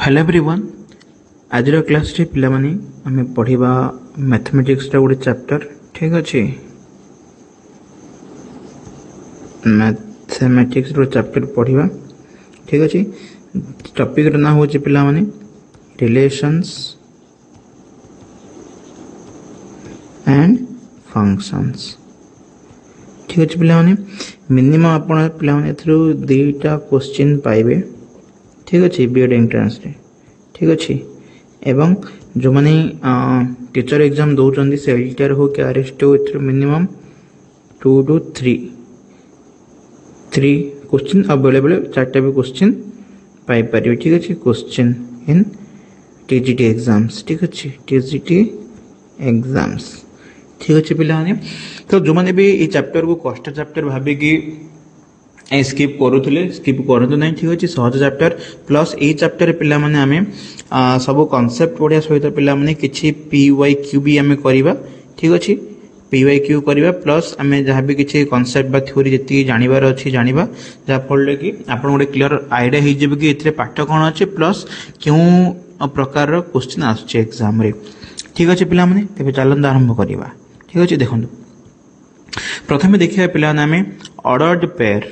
Hello everyone आज class रे पिला माने आमे पढ़िबा मैथमेटिक्स रा गोटे चैप्टर ठीक अछि। मैथमेटिक्स रो चैप्टर पढ़िबा ठीक अछि। टॉपिक रो ना होछि पिला माने रिलेशंस एंड फंक्शंस ठीक अछि। पिला माने मिनिमम आपण पिला माने थ्रू दुईटा क्वेश्चन पाइबे ठीक अच्छे बीएड एंट्रेंस रे ठीक अच्छे। एवं जो माने टीचर एग्जाम दौरान से एलटीआर हो कि आरएसटी मिनिमम 2 to 3 क्वेश्चन अब बेले बेले 4टा भी क्वेश्चन पाई पारे ठीक अच्छे। क्वेश्चन इन टीजीटी एग्जाम्स ठीक अच्छे टीजीटी एग्जाम्स ठीक अच्छे पिला माने। तो जो माने भी ये चैप्टर को कष्ट चैप्टर भाबी कि स्किप करूले स्किप करतु ना ठीक अच्छे। सहज चैप्टर प्लस ये चैप्टर पिला माने आमे सब कॉन्सेप्ट पढ़िया सहित पिला माने किछि पीवाईक्यू भी आमे करबा ठीक अच्छे। पीवाईक्यू करबा प्लस आमे जहाँ भी किछि कॉन्सेप्ट बा थ्योरी जति जानिबार अछि जानिबा जा फल कि आपन गोटे क्लियर आईडिया हे जेबे कि एथरे पाठ कोन अछि प्लस क्यों प्रकार रो क्वेश्चन आछे एग्जाम रे ठीक अच्छे। पिला माने तेबे चलन आरंभ करबा ठीक अच्छे। देखंतु प्रथमे देखिया पिला नामे ऑर्डर्ड पेयर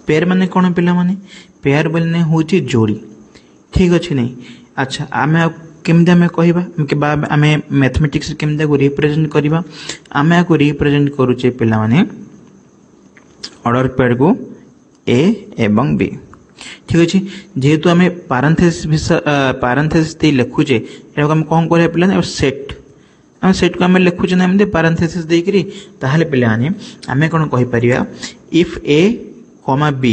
पेयर माने कौन पिला माने पेयर बोलने होची जोड़ी ठीक अच्छे नहीं। अच्छा आमे केमते आमे कहबा के आमे मैथमेटिक्स केमते को रिप्रेजेंट करबा आमे को रिप्रेजेंट करूचे पिला माने ऑर्डर पेयर को ए एवं बी ठीक अच्छे। जेहेतु आमे पारेंथेसिस दे लिखुचे एटा हम कोन करबा पिला ने सेट हम सेट को आम लिखुचे ना एमती पारेंथेसिस देकरी ताहले पिलाने आमे कोन कहि परिया if A comma B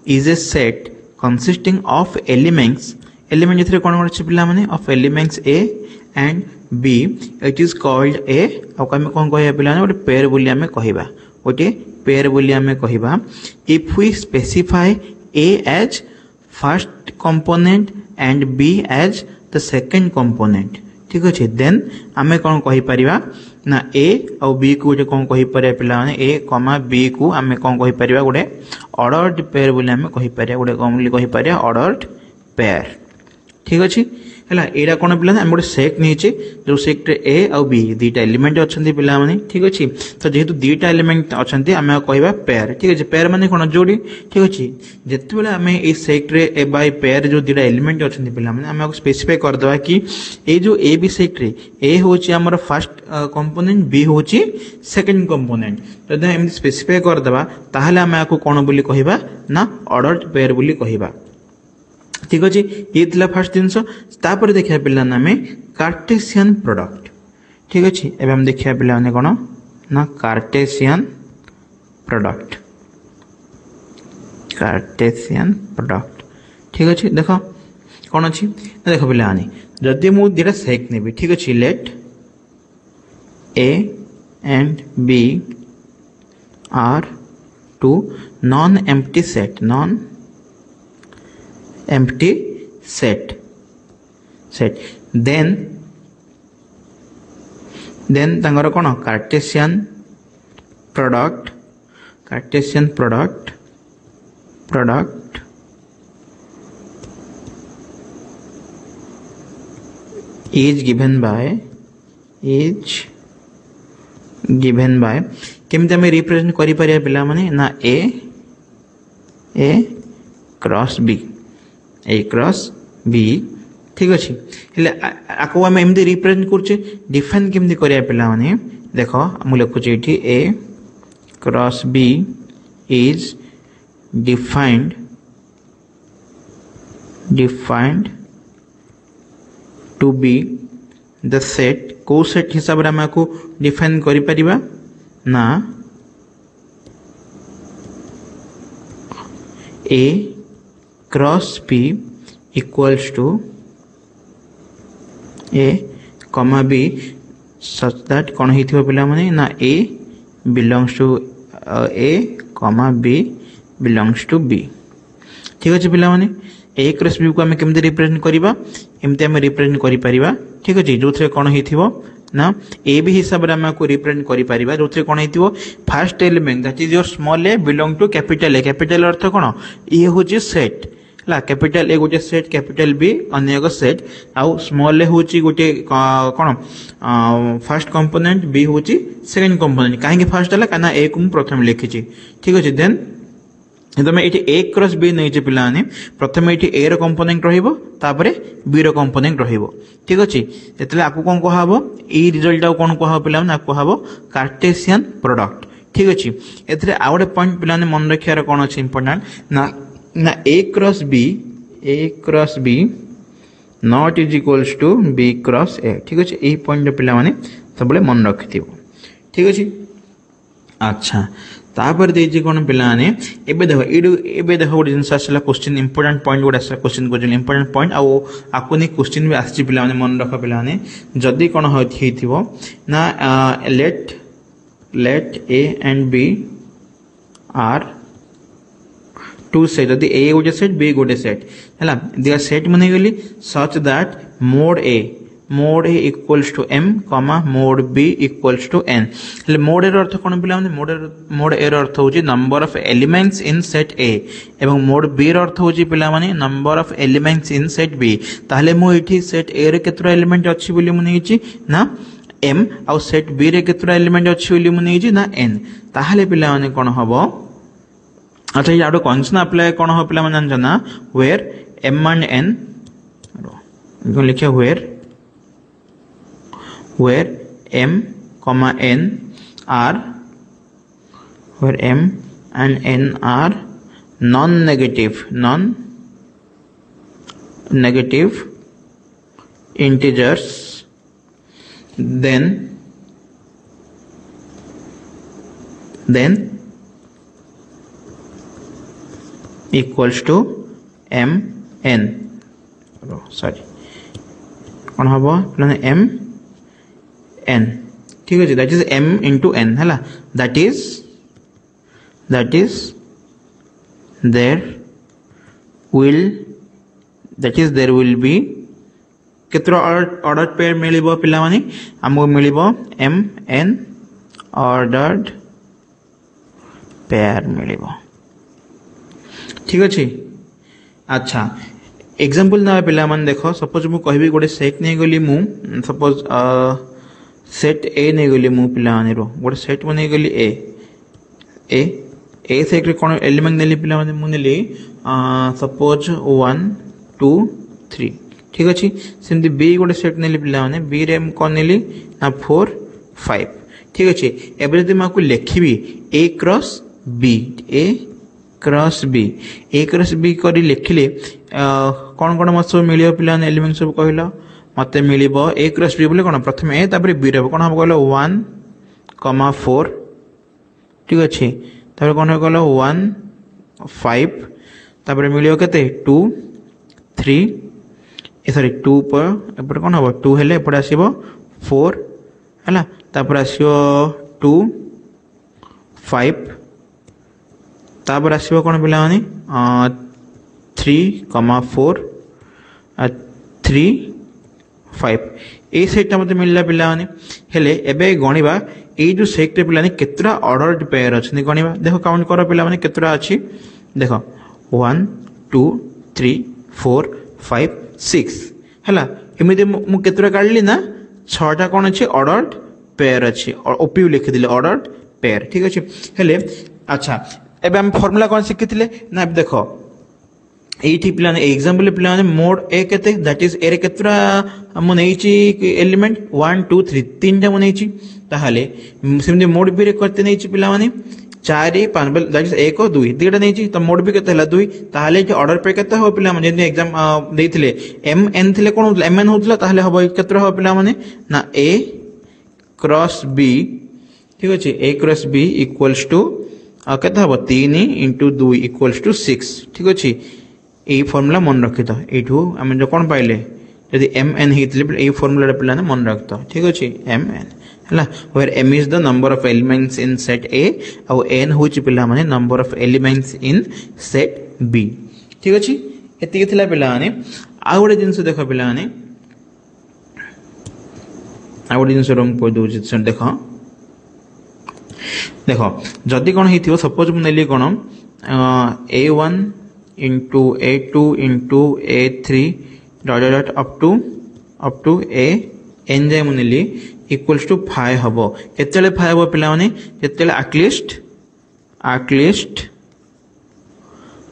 is a set consisting of elements element जथरे कोन अछि पिला माने of elements A and B it is called a और आमे कोन कहया पिला ने पेयर बोली आमे कहिबा ओटे पेयर बोली आमे कहिबा if we specify A as first component and B as the second component ठीक अच्छे। देन आमे कौन कहि परिबा ना ए और बी को कौन कहि परिया पिला माने ए कॉमा बी को आमे कौन कहि परिबा गोटे ऑर्डर्ड पेयर बोली आमे कहि परिया गोटे कौन बोली कहि परिया ऑर्डर्ड पेयर ठीक अच्छे। हला एडा कोन पिला हम गोटे सेट नीचे जो सेट ए और बी दुईटा एलिमेंट अछंती पिला माने ठीक अच्छे। तो जेहेतु दुईटा एलिमेंट अछंती आमे कहबा पेयर ठीक अच्छे। पेयर माने कोन जोड़ी ठीक अच्छे। जेते बेले आमे ए सेट रे ए बाय पेयर जो दुईटा एलिमेंट अछंती पिला माने आमे स्पेसिफाई कर दवा कि ए जो ए बी सेट रे ए होची हमर फर्स्ट कंपोनेंट बी होची सेकंड कंपोनेंट जदि हम स्पेसिफाई कर दवा ताहले आमे आको कोन बोली कहबा ना ऑर्डर्ड पेयर बोली कहबा ठीक अच्छे। ये थिला फर्स्ट जिनस तापर देखिया पिला नामे कार्टेशियन प्रोडक्ट ठीक अच्छे। एबे हम देखिया पिला ने कोन ना कार्टेशियन प्रोडक्ट ठीक अच्छे। देखो कौन अच्छी देखो पिला आने जदि मु दिटा सेट नेबी ठीक अच्छे let A and B are two non empty set then तंगर कोन Cartesian product is given by केमते हमें रिप्रेजेंट करि परिया पिला माने ना ए क्रॉस बी ठीक अच्छे। हेले आको आम एमती रिप्रेजेंट करछे डिफाइन केमती करिया पिला माने देखो मु लिखुचे एठी A cross B is defined to be the set को सेट हिसाब रे हमको डिफाइन करि परिबा ना A cross B equals to A comma b such that कौन हिथिबा पिला माने ना a belongs to A comma b belongs to B ठीक अच्छे। पिला माने ए क्रॉस बी को हमें केमते रिप्रेजेंट करबा एमते हमें रिप्रेजेंट करि परिबा ठीक अच्छे। जो थरे कौन हिथिबो ना ए बी हिसाब रे हम को रिप्रेजेंट करि परिबा जोथरे कोन हेतिबो first element that is your small a belong to capital A capital अर्थ कोन ए होची सेट ला कैपिटल ए गोटे सेट कैपिटल बी अन्य एक सेट आउ स्मॉल ए होची गोटे कोन फर्स्ट कंपोनेंट बी होची सेकंड कंपोनेंट काहे फर्स्ट हला काना ए को प्रथम लिखि छी ठीक अछि देन तुम ये ए क्रॉस बी नहीं पिलाने प्रथम ये ए रो कंपोनेंट रहिबो तापरे बी रो कंपोनेंट रहिबो ठीक अछि एतले आपको कोन कहबो ई रिजल्ट कोन कहबो पिलाने आपको कहबो कार्टेशियन प्रोडक्ट ठीक अछि एतले आउडे पॉइंट पिलाने मन रखियार कोन अछि इंपोर्टेंट ना ना A cross B not is equals to B cross ए ठीक अछि ए पॉइंट पिला माने सबले मन रखिथिबो ठीक अछि अच्छा तापर देजी कोन पिलाने एबे देखो गोटे जिनस आसला क्वेश्चन इंपोर्टेंट पॉइंट गोटे आसला क्वेश्चन को इंपोर्टेंट पॉइंट आउ आको नि क्वेश्चन भी आछि पिलाने मन रख पिलाने जदी कोन हेथिबो ना let A and B are two set जदी ए गोटे सेट बी गोटे सेट हला दे सेट मने गेली such that mod A equals to m comma mod b equals to n ले मोड ए अर्थ कोन पिला माने मोड ए अर्थ होची number of elements in set a एवं मोड b अर्थ होची पिला माने number of elements in set b ताहले मो एठी सेट a रे केतरा एलिमेंट अछि बोली मु नेछि ना m आउ सेट b रे केतरा एलिमेंट अछि बोली मु नेछि ना n ताहले पिला माने कोन हबो अच्छा ये आडो कंडीशन अप्लाई कोन हो पिला माने जाना वेयर m एंड n को लिखिया where m comma n are where m and n are non-negative integers then equals to m n sorry कौन हबो m n ठीक है that is m into n हला that is there will be केतरा order pair मिलिबो पिला माने हमको मिलिबो m n ऑर्डर्ड पेयर मिलिबो ठीक अछि अच्छा एग्जांपल ना पिला माने देखो सपोज मु कहबी गोटे सेट नै गली मु सपोज सेट ए नहीं गली मु पिला माने रो गोटे सेट बनै गली ए सेट रे कोन एलिमेंट नेली पिला माने मु नेली सपोज 1 2 3 ठीक अछि सेमति बी गोटे सेट नेली पिला माने बी रे कोन नेली ना 4 5 ठीक अछि एबे जदि माकु लेखिबी ए क्रॉस बी करी लेखिले कोन कोन मत सब मिलियो पिला ने एलिमेंट सब कहलो मते मिलिबो ए क्रॉस बी बोले कोन प्रथम ए तापर बी रे कोन हम कहलो 1 4 ठीक अछि तापर कोन कहलो 1 5 तापर मिलियो केते 2 3 सॉरी 2 पर एपर कोन हबो 2 हेले एपर आसीबो 4 हला तापर आसीबो 2 5 तापर आसीबो कोन पिला माने 3 4 3 5 ए सेट मते मिलला पिला माने हेले एबे गणिबा ए जो सेट रे पिला ने केतरा ऑर्डर्ड पेयर अछि गणिबा देखो काउंट करो पिला माने केतरा अछि देखो 1 2 3 4 5 6 हला एमिते मु केतरा काढली ना 6 टा कोन अछि ऑर्डर्ड पेयर अछि और ओपी लिखि दिले ऑर्डर्ड पेयर ठीक अछि हेले अच्छा एबे हम फार्मूला कोन सिखिथिले ना देखो एठी प्लान एग्जांपल प्लान मोड ए केते दैट इज ए रे केतरा हम नेछि एलिमेंट 1 2 3 तीन टा नेछि ताहाले सेमि मोड बी रे करते नेछि पिला माने 4 5 दैट इज 1 2 दुईटा नेछि त मोड बी केते हला 2 ताहाले जे ऑर्डर पे केते हो पिला माने जे एग्जाम देथिले एम एन थिले कोन एम एन होतला ताहाले हबो केतरा हो पिला माने ना ए क्रॉस बी ठीक अछि ए क्रॉस बी इक्वल्स टू केते हबो 3 * 2 इक्वल्स टू 6 ठीक अछि ए फार्मूला मन रखितो एठू हम जो कोन पाइले यदि m n हितले ए फार्मूला रे पिलाने मन रखतो ठीक अछि m n हला where m is the number of elements in set a और n होची पिला माने number of elements in set b ठीक अछि एति थिला पिलाने आ गोटे जिंस देखो पिलाने आ गोटे जिनस कह दूसरी देख देख जदि कौन हो सपोज मुझे कौन A1 into A2 into A3 dot dot up to AN जाए मुझे इक्वल्स टू 5 हम केतले 5 हम पे जिते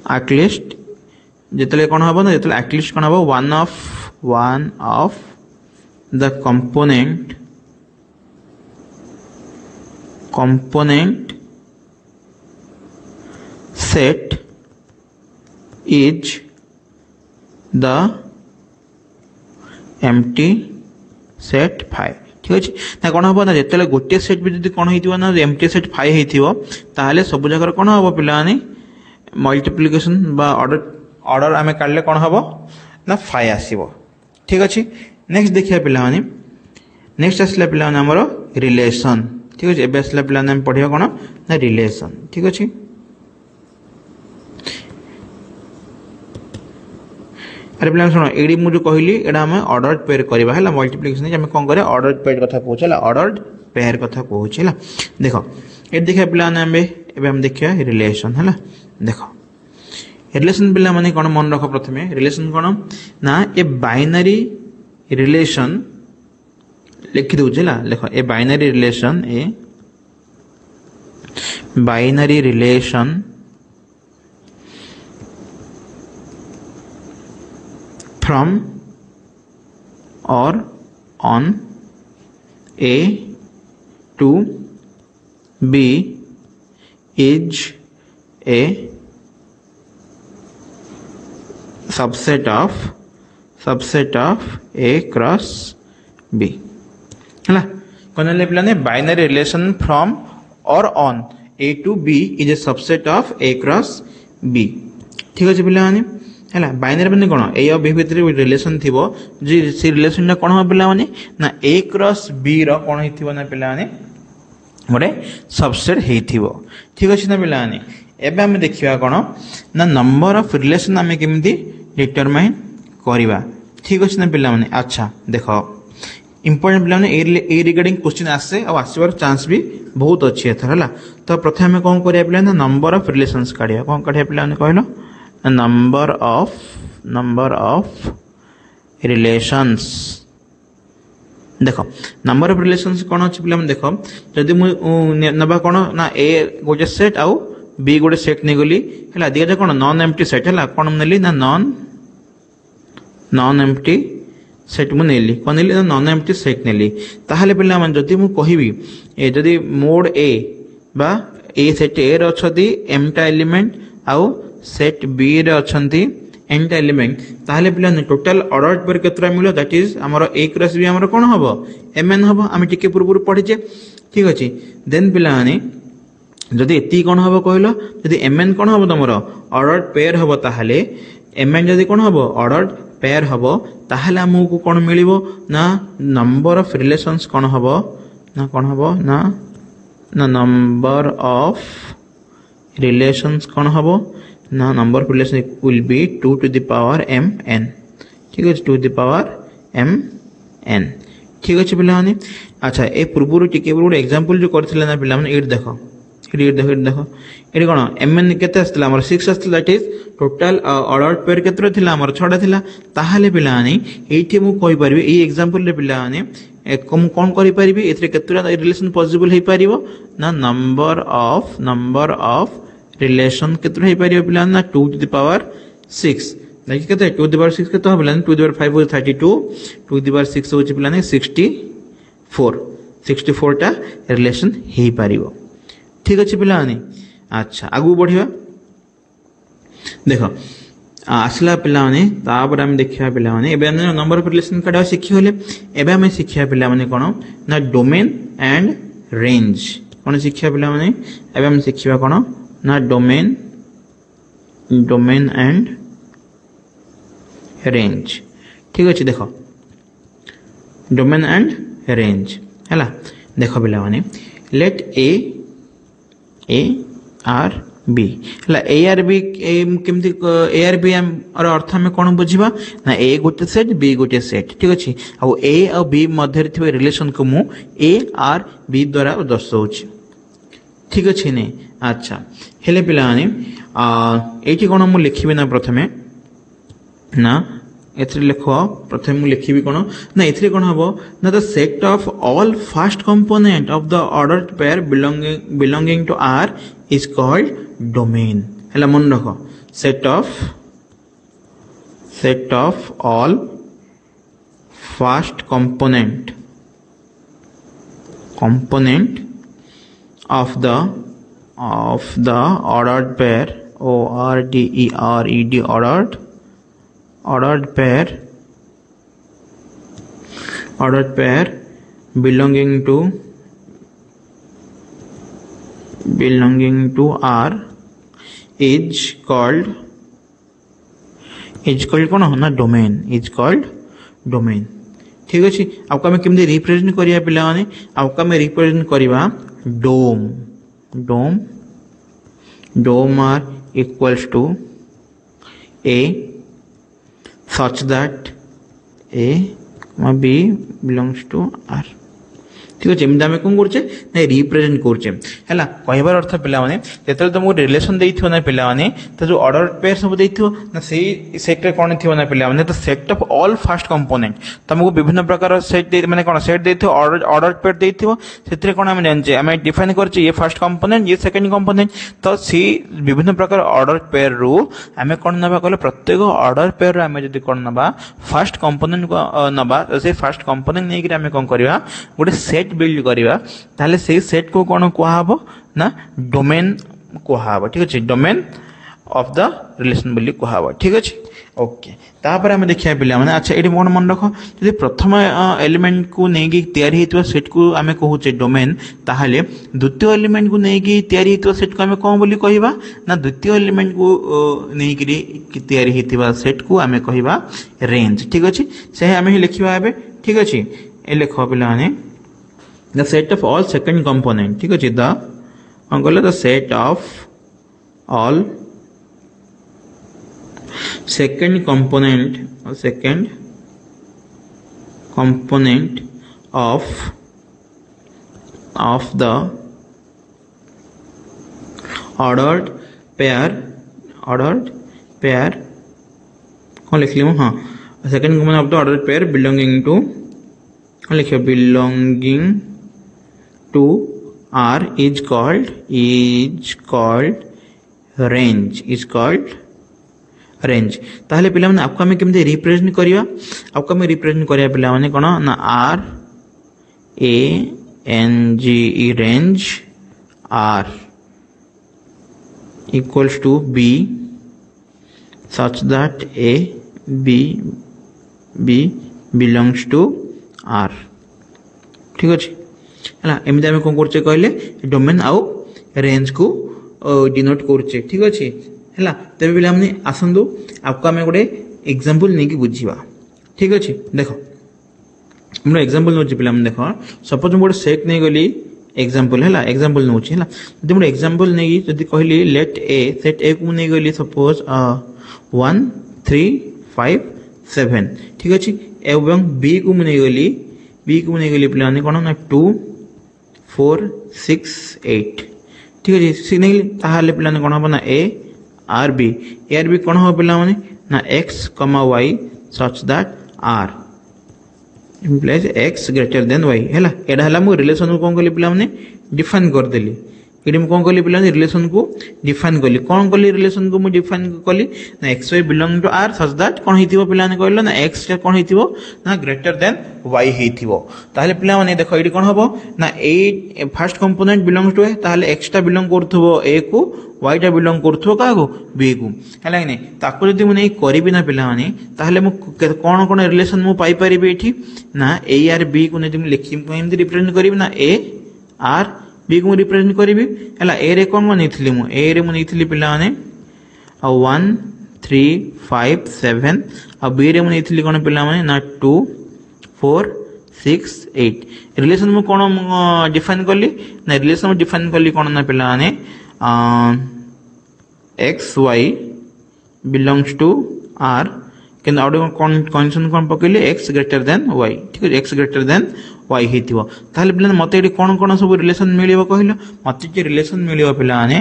आटलिस्ट जिते कौन हम ना जो आटलिस्ट कौन हम one of the component set is the empty set 5 ठीक अच्छे ना कौन हम ना जिते गोटे सेट भी जब कौन हो एमटी सेट 5 हो सब जगह कौन हम पे मल्टीप्लिकेशन बा ऑर्डर आम काढ़ले कौन हम ना 5 आसो ठीक अच्छे नेक्स्ट देखिए पे नेक्स्ट आसला पे आमर रिलेशन ठीक अच्छे एवं आसला पे पढ़ा कौन ना रिलेशन ठीक अच्छे अरे पे शुण ये मुझे कहली एटा आम ऑर्डर पेयर करवा है मल्टीप्लिकेशन आम कौन करें ऑर्डर पेयर कथा कहूँ ऑर्डर पेयर कथा कहूँ देख ये देखिए पे हम देखिए रिलेशन है देख रिलेशन पिला माने कौन मन रख प्रथम रिलेशन कौन ना ए बाइनरी रिलेशन लिखि दूचे लेख ए बाइनरी रिलेशन फ्रॉम और on A to B is a subset of A cross B है कौन पे बाइनरी रिलेशन फ्रॉम और on A to B is a subset of A cross B ठीक अच्छे पे है बाइनरी मैंने कौन ए और बी भितर रिलेशन थी से रिलेशन कौन हम पे ना A क्रॉस B कौन हो पे गोटे सबसेट हो ठीक अच्छे ना पे एवं आम देखा कौन ना नंबर ऑफ रिलेशन आम केमी डिटरमाइन करवा ठीक अच्छे ना पे अच्छा देख इंपोर्टेंट पे रिगार्डिंग क्वेश्चन आसे और आसबार चांस भी बहुत अच्छी एथर है तो प्रथम आम कौन करा पे नंबर ऑफ रिलेशंस काढ़ा कौन काढ़ा पे कहल नंबर ऑफ रिलेशंस देख नंबर ऑफ रिलेशंस कौन अच्छे पे देख जदि नवा कौन ना ए गोटे सेट आउ बी गोटे सेट नहीं गली है दिखा कौन नॉन एम्प्टी सेट है कौन नेली ना नॉन एम्प्टी सेट मुझे नेली कौन नेली ना नॉन एम्प्टी सेट नेली ताहले पे जदि मु कहबी जदि मोड ए बा ए सेट ए रे अछती एमटा एलिमेंट आउ सेट बी रे अछंती एनटा एलिमेंट ताहले पे टोटल ऑर्डर पर केतरा मिलो दैट इज हमर ए क्रॉस बी हमर कोन हबो एमएन हबो आम टिके पूर्व पढ़ीचे ठीक अछि देन पिलानी जदि एति कोन हबो कहलो जदि एमएन कोन हबो तमरो ऑर्डर पेयर हबो ताहले एमएन जदि कोन हबो ऑर्डर पेयर हबो ताहले हमकु कोन मिलिबो ना नंबर ऑफ रिलेशंस कोन हबो ना नंबर ऑफ रिलेशंस कोन हबो ना number of relation will be 2 to the power mn ठीक है 2 to the power mn ठीक अच्छे पे अच्छा ए पूर्व टिके गोटे एग्जांपल जो करथिले ना पिला माने देख ये कौन mn केते आसला हमर 6 आसला that is total order pair केते थिला हमर 6टा थिला ताहाले पिला माने एठी मु कहि परबे ए एग्जांपल रे पिला माने कम कोन करि परबे एथरे केतरा रिलेशन पॉसिबल हे परिबो ना नंबर ऑफ रिलेशन केतरा हे परिबो पिला ना 2 to the power 6 लाइक केते 2 to the power 6 केते हो पिला 2 to the power 5 हो 32 2 to the power 6 हो पिला 64 टा रिलेशन हे परिबो ठीक अच्छे पिला अच्छा आगु बढ़िया देख आसला पिला आम देखा पिला नंबर ऑफ रिलेशन काटा शिखिगले एवं आम शिखा पिला कौन ना डोमेन एंड रेंज कौन शिखा पिला एवं आम शिखा कौन ना डोमेन एंड रेंज ठीक अच्छे देख डोमेन एंड रेंज है देख पिला लेट ए आर बी है ए आर बी केमती ए आर बी अर्थ आम कौन बुझा ना ए गोटे सेट बी गोटे सेट ठीक अच्छे आ ए आ बी मध्य रिलेशन को मु ए आर बी द्वारा दर्शाऊँगी ठीक अच्छे नहीं अच्छा हेले पिला ये कौन मुझे लिखी ना प्रथमे ना एथरे लिख प्रथम मुझे लिखी कौन ना एथरे कौन हम ना the set of all first component of the ordered pair belonging to R is called domain है मन रख set of all first component of the ordered pair ORDERED ordered pair belonging to R is called कौन ना domain is called domain ठीक अच्छे आपको आम केमती रिप्रेजेंट करिया पिला माने आपको आम रिप्रेजेंट करिवा dom R equals to A such that A, B belongs to R ठीक अच्छे एमती आम कौन करे ना रिप्रेजेंट करे है कहबार अर्थ पे जो तुमको रिलेशन देना ना पे तो जो ऑर्डर पेयर सब ना से सेट कौन थी ना पे तो set of all first component तुमको विभिन्न प्रकार सेट माने कौन सेट दे ऑर्डर पेयर दे कौन आम जाने आम डिफाइन कर ये फर्स्ट कंपोनेंट ये सेकंड कंपोनेंट तो सी विभिन्न प्रकार ऑर्डर पेयर रु आम कौन ना कहले प्रत्येक ऑर्डर पेयर आम जो कौन ना फर्स्ट कंपोनेंट को नवा से फर्स्ट कंपोनेंट नहीं आम कौन करवा गोटे सेट बिल्ड करवा ताले से सेट को कौन कहब ना डोमेन कहब ठीक अच्छे डोमेन ऑफ द रिलेशन बोली कहब ठीक अच्छे ओके तापर आम देखिए पिला माने अच्छा ये कौन मन रख जो प्रथम एलिमेंट को नहीं तैयारी होता सेट को आम कहूचे डोमेन ताहले द्वितीय एलिमेंट को नहीं तैयारी होता सेट को आम कौन बोली कहबा ना द्वितीय एलिमेंट को नहीं तैयारी होता सेट को आम कहबा रेंज ठीक अच्छे से आम ही लिखा ए ठीक अच्छे ये लिख पिला माने the set of all second component ठीक अच्छे the set of all second component of the ordered pair कौन लिख ली हाँ second component of the ordered pair belonging to कौन लिखे belonging to R is called range ताहले पिला माने आपको हमें केमते रिप्रेजेंट करिया आपको हमें रिप्रेजेंट करिया पिला माने कोन ना RANGE range R equals to B such that A B belongs to R ठीक अच्छे है एमती आम कौन करे कहले डोमेन आउ रेंज को डिनोट करे ठीक अच्छे है तेज पे आसतु आपको आम गोटे एग्जांपल नहीं बुझा ठीक अच्छे देख मोर एग्जांपल नौ पे देख सपोज गोटे सेट नहीं गली एग्जांपल है एग्जांपल नौ जो मोटे एग्जांपल नहीं जब कहली लेट ए सेट ए को नहीं गली सपोज 1 3 5 7 ठीक अच्छे एवं बी को नहीं गली पे कौन ना 2 4 6 8 ठीक अच्छे नहीं ताहले पे कौन हम ना ए आर बी कौन हम पे ना X comma Y such that R implies X greater than Y है मुझे रिलेशन को कौन कली पे डिफाइन करदेली ये मुझे कौन कली पे रिलेशन को डिफाइन कली कौन कली रिलेशन को मुझे डिफाइन कली ना X Y belong to R such that कौन हो पे कहल ना एक्स कौन हो ना ग्रेटर देन वाई हो ताहले पे देख ये कौन हम ना ए फर्स्ट कंपोनेंट बिलोंग टू ए ताहले एक्स टा बिलोंग करथबो ए को वाई टा बिलोंग करथबो का को बी को है नहीं ताको जदि मुझे करी ना पे ताहले मु कौन कौन रिलेशन मु पाई परिबे एठी ना ए आर बी को नहीं लिखी एमती रिप्रेजेंट करी ना ए आर बी को रिप्रेजेंट करी है ए रे कौन नहीं ए रे मुझे पे 1 3 5 7 आ बी रे मुझे कौन पे ना 2 4 6 8 रिलेशन मु कौन डिफाइन कली ना रिलेशन डिफाइन कली कौन ना पे x y belongs to R कि कंडीशन कौन पकड़े एक्स ग्रेटर देन वाई ठीक है एक्स ग्रेटर देन वाई होइतिबो ताहले पिला मते एडी कोन कोन सब रिलेशन मिलिबो कहिलो मते जे रिलेशन मिलिबो पिला माने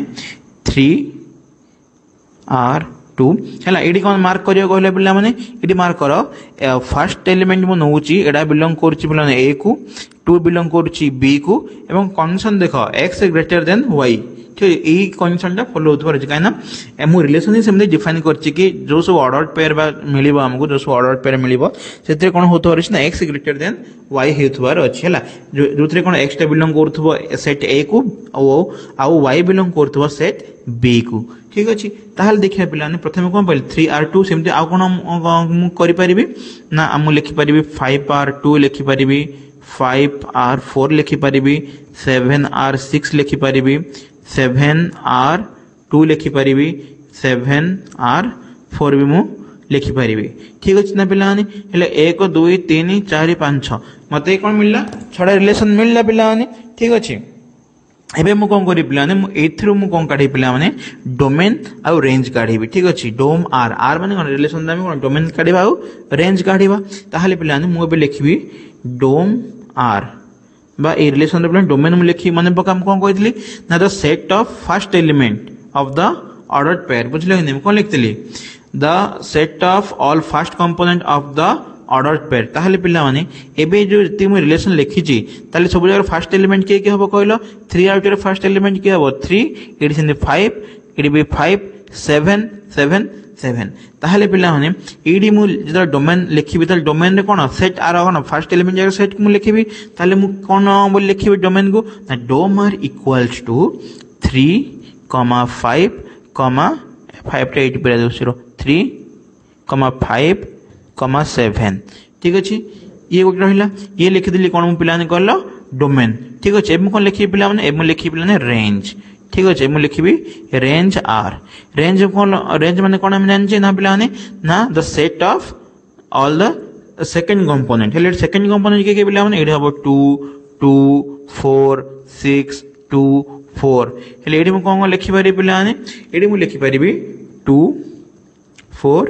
3R2 हैला एडी कोन मार्क करियो कहले पिला माने एडी मार्क करो फर्स्ट एलिमेंट मु नउची एडा बिलोंग करची पिला ए को 2 बिलोंग करची बी को एवं कंडीशन देखो x ग्रेटर देन y ठीक है यही कंडीशन टा फॉलो होत परछि काइना एमु रिलेशन ही सेमते डिफाइन करछि कि जो सब ऑर्डर पेयर बा मिलिबो हमको जो सब ऑर्डर पेयर मिलिबो सेते कोन होत परछि ना x ग्रेटर देन y हेतुवार अछि हला जोथरे कोन x टा बिलोंग करथबो सेट a को आउ y बिलोंग करथबो सेट b को ठीक अछि ताहाल देखिया पिलाने प्रथमे कोन पहिले 3R2 सेमते आ कोन मु करि परिबी ना हम लिखि परिबी 5R2 लिखि परिबी 5R4 लिखि परिबी 7R6 लिखि परिबी 7R2 लिखि परिबी 7R4 भी मु लिखि परिबी ठीक अछि ना पिलाने हेले 1 2 3 4 5 6 मते कोन मिलला छडा रिलेशन मिलला पिलाने ठीक अछि एबे मु कोन करि पिलाने मु एथरु मु कोन काढी पिला माने डोमेन आ रेंज काढीबी ठीक अछि डोम आर माने कोन रिलेशन दामे कोन डोमेन काढीबा आ रेंज काढीबा ताहाले पिलाने मु एबे लिखिबी डोम आर बा ए रिलेशन रे डोमेन मु लिखि माने बका हम कोन कहितली ना the set of first element of the ordered pair बुझले कि कोन लिखतली the set of all first component of the ordered pair ताहले पिला माने एबे जो ती मु रिलेशन लिखिची ताले सब जगह फर्स्ट एलिमेंट के हबो कहलो 3R2 रे फर्स्ट एलिमेंट के हबो 3 इट इज 5 इट बी 5 7 7 7 ताहले पिला माने एडी मु जदा डोमेन लिखिबी ताले डोमेन रे कोन सेट आर कोन फर्स्ट एलिमेंट जगह सेट मु लिखिबी ताले मु कोन बोल लिखिबी डोमेन को ना डोम आर इक्वल्स टू 3 5 5 टा 8 पे दो 3 5 7 ठीक अछि ये गोटे रहिला ये लिखि दिली कोन मु पिलाने कहलो डोमेन ठीक अछि एम कोन लिखि पिला माने एम लिखि पिलाने रेंज ठीक अछि एम लिखिबी रेंज आर रेंज कोन रेंज माने कोन हम जानि ना पिला माने ना the set of all the second component हेले सेकंड कंपोनेंट के पिला माने एडी हबो 2 2 4 6 2 4 हेले एडी मु कोन लिखि पारि पिला माने एडी मु लिखि पारिबी 2 4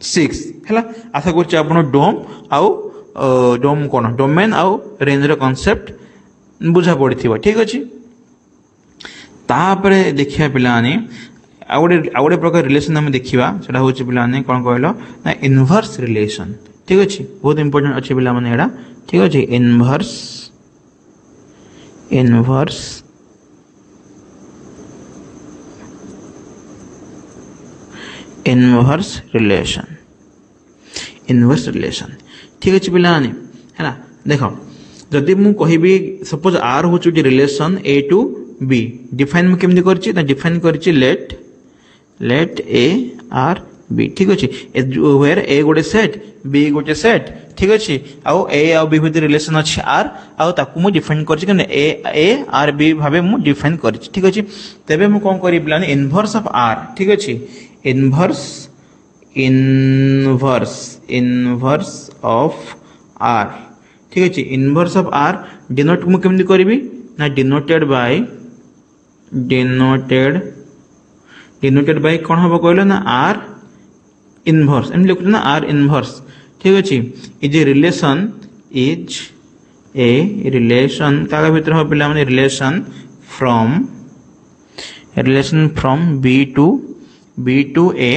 6 हैला आशा करछि आपण डोम आउ डोम कोन डोमेन आउ रेंज रो कांसेप्ट बुझा पड़िथिबो ठीक अछि तापरे देखिया पिलाने आउडे प्रकार रिलेशन हम देखिबा सेटा होछि पिलाने कोन कहलो ना इनवर्स रिलेशन ठीक अछि बहुत इंपोर्टेंट अछि पिला माने एडा ठीक अछि इनवर्स रिलेशन ठीक अछि पिलाने हैला देखो जदि मु कहिबी सपोज आर होछु जे relation A to B define मु केमदि करछि ना डिफाइन करछि लेट ए आर बी ठीक अछि वेयर ए गोटे सेट बी गोटे सेट ठीक अछि आउ ए आउ बी भितर रिलेशन अछि आर आउ ताकू मु डिफाइन करछि कि ए आर बी भाबे मु डिफाइन करछि ठीक अछि तबे मु कोन करि प्लान इनवर्स ऑफ आर ठीक अछि इनवर्स ऑफ आर ठीक अछि इनवर्स ऑफ आर डिनोट मु केमदि करबी ना डिनोटेड बाय कोन हबो कहलो ना आर इनवर्स एम लिखु ना आर इनवर्स ठीक अछि इज ए रिलेशन ताका भीतर हो पिला माने relation from B to A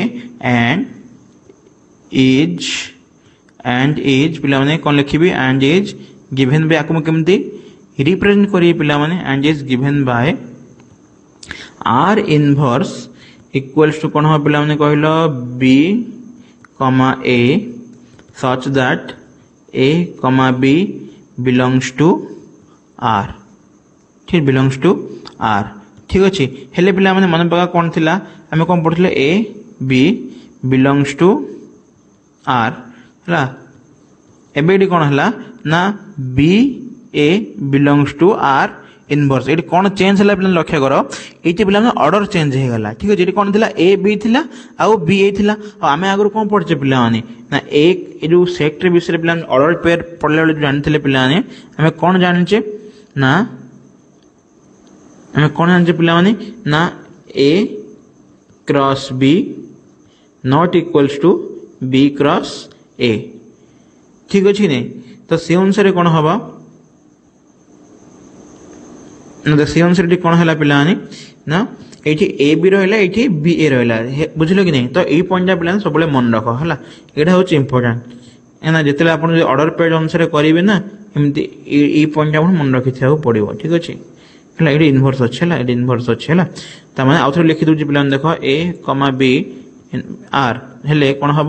and is पिला माने कोन लिखिबी एंड इज गिवन बाय आकम केमति रिप्रेजेंट करी पिला माने and is given by R inverse equals to कोन हो पिला माने कहलो B comma A such that a comma b belongs to r ठीक belongs to r ठीक अछि हेले पिला माने मन पका कोन थिला हमें कोन पढले a b belongs to r हला एबेडी कोन हला ना b a belongs to r inverse eighty cone change हला पिला लक्ष्य करो एटी पिला ने ऑर्डर चेंज हे गला ठीक अछि एटी कोन थिला a b थिला आ b a थिला आमे आगु कोन पढचे पिला माने ना एक जो सेक्टर विषय पिला ऑर्डर पेयर पढले बेले जानथिले पिला ने हमें कोन जानचे ना हमें कोन जानचे पिला माने ना a cross B not equals to B cross ए ठीक अच्छे नहीं तो से अनुसार कौन हम से अनुसार कौन है पिलानी ना ये ए बी रहा ये बी ए रहा बुझल कि नहीं तो ये पॉइंट पिला सब मन रख है यहाँ हूँ इम्पोर्टाट ना जिते आप ऑर्डर पेड अनुसार करेंगे ना एमती ये पॉइंट आप मन रखी था पड़ो ठीक अच्छे है ये इनवर्स अच्छे है ये इनवर्स अच्छे है तमें आउ थे लिखी दूसरी पे देख ए कमा बी आर हेले कौन हम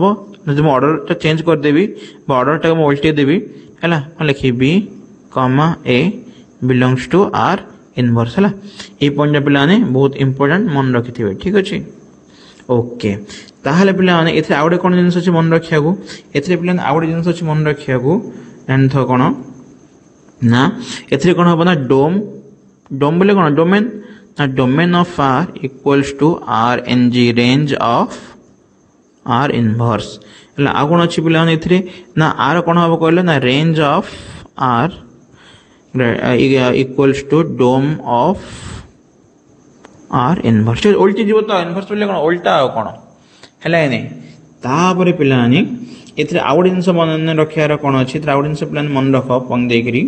जो ऑर्डर चेंज करदेवी ऑर्डर टाक उल्टे देवी है लिखी b comma a belongs to R inverse है ये पॉइंट पे बहुत इंपोर्टेंट मन रखी थे ठीक अच्छे ओके ताहले पे ये आउ कौन जिन अच्छे मन रखा ए पे आउ गए जिन अच्छे मन रखा जान थ कौन ना ए कौन हम ना डोम डोम बोले कौन डोमेन ना domain of R equals to R N G range of R inverse आ कौन अच्छी पे ना आर कौन हम कहले ना range of R equals to dom of R inverse उल्टी जीव तो इनवर्स बोले कौन उल्टा आ कौन है नहीं तापर पिलानी ये आउ गए जिन मन रखार कौन अच्छी आउ गए जिन पे मन रख पंग देकरी